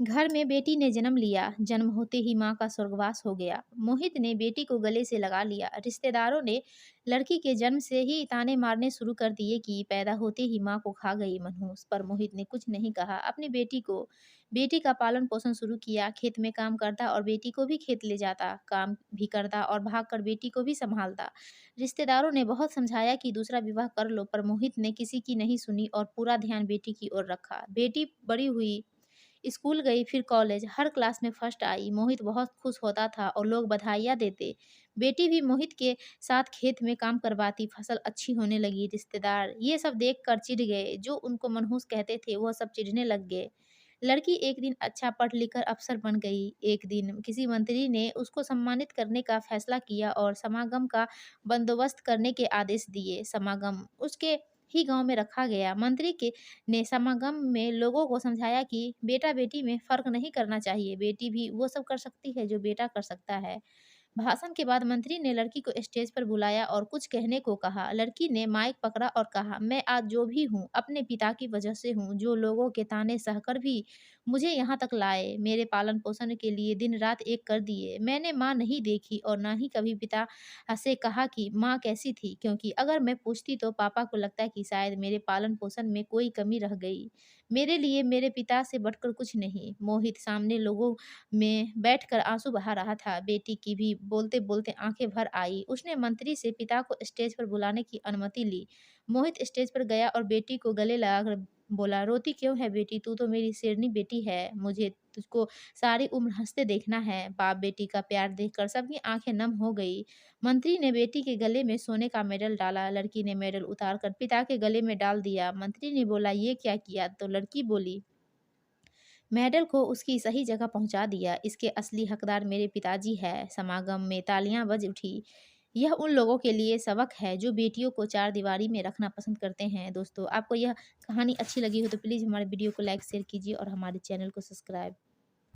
घर में बेटी ने जन्म लिया, जन्म होते ही माँ का स्वर्गवास हो गया। मोहित ने बेटी को गले से लगा लिया। रिश्तेदारों ने लड़की के जन्म से ही ताने मारने शुरू कर दिए कि पैदा होते ही माँ को खा गई मनहूस। पर मोहित ने कुछ नहीं कहा। अपनी बेटी का पालन पोषण शुरू किया। खेत में काम करता और बेटी को भी खेत ले जाता, काम भी करता और भागकर बेटी को भी संभालता। रिश्तेदारों ने बहुत समझाया कि दूसरा विवाह कर लो, पर मोहित ने किसी की नहीं सुनी और पूरा ध्यान बेटी की ओर रखा। बेटी बड़ी हुई, स्कूल गई, फिर कॉलेज, हर क्लास में फर्स्ट आई। मोहित बहुत खुश होता था और लोग बधाइयाँ देते। बेटी भी मोहित के साथ खेत में काम करवाती, फसल अच्छी होने लगी। रिश्तेदार ये सब देखकर चिढ़ गए। जो उनको मनहूस कहते थे, वह सब चिढ़ने लग गए। लड़की एक दिन अच्छा पढ़ लिख कर अफसर बन गई। एक दिन किसी मंत्री ने उसको सम्मानित करने का फैसला किया और समागम का बंदोबस्त करने के आदेश दिए। समागम उसके ही गांव में रखा गया। मंत्री के ने समागम में लोगों को समझाया कि बेटा बेटी में फ़र्क नहीं करना चाहिए, बेटी भी वो सब कर सकती है जो बेटा कर सकता है। भाषण के बाद मंत्री ने लड़की को स्टेज पर बुलाया और कुछ कहने को कहा। लड़की ने माइक पकड़ा और कहा, मैं आज जो भी हूँ अपने पिता की वजह से हूँ, जो लोगों के ताने सहकर भी मुझे यहाँ तक लाए, मेरे पालन पोषण के लिए दिन रात एक कर दिए। मैंने माँ नहीं देखी और ना ही कभी पिता से कहा कि माँ कैसी थी, क्योंकि अगर मैं पूछती तो पापा को लगता कि शायद मेरे पालन पोषण में कोई कमी रह गई। मेरे लिए मेरे पिता से बढ़कर कुछ नहीं। मोहित सामने लोगों में बैठकर आंसू बहा रहा था। बेटी की भी बोलते-बोलते आँखें भर आई। उसने मंत्री से पिता को स्टेज पर बुलाने की अनुमति ली। मोहित स्टेज पर गया और बेटी को गले लगाकर बोला, रोती क्यों है बेटी? तू तो मेरी शेरनी बेटी है। मुझे तुझको सारी उम्र हँसते देखना है। बाप बेटी का प्यार देखकर सबकी आँखें नम हो गई। मंत्री ने बेटी के गले में सोने का मेडल डाला। लड़की ने मेडल उतारकर पिता के गले में डाल दिया। मंत्री ने बोला, ये क्या किया? तो लड़की बोली, मेडल को उसकी सही जगह पहुंचा दिया। इसके असली हकदार मेरे पिताजी है। समागम में तालियां बज उठी। यह उन लोगों के लिए सबक है जो बेटियों को चार दीवारी में रखना पसंद करते हैं। दोस्तों, आपको यह कहानी अच्छी लगी हो तो प्लीज़ हमारे वीडियो को लाइक शेयर कीजिए और हमारे चैनल को सब्सक्राइब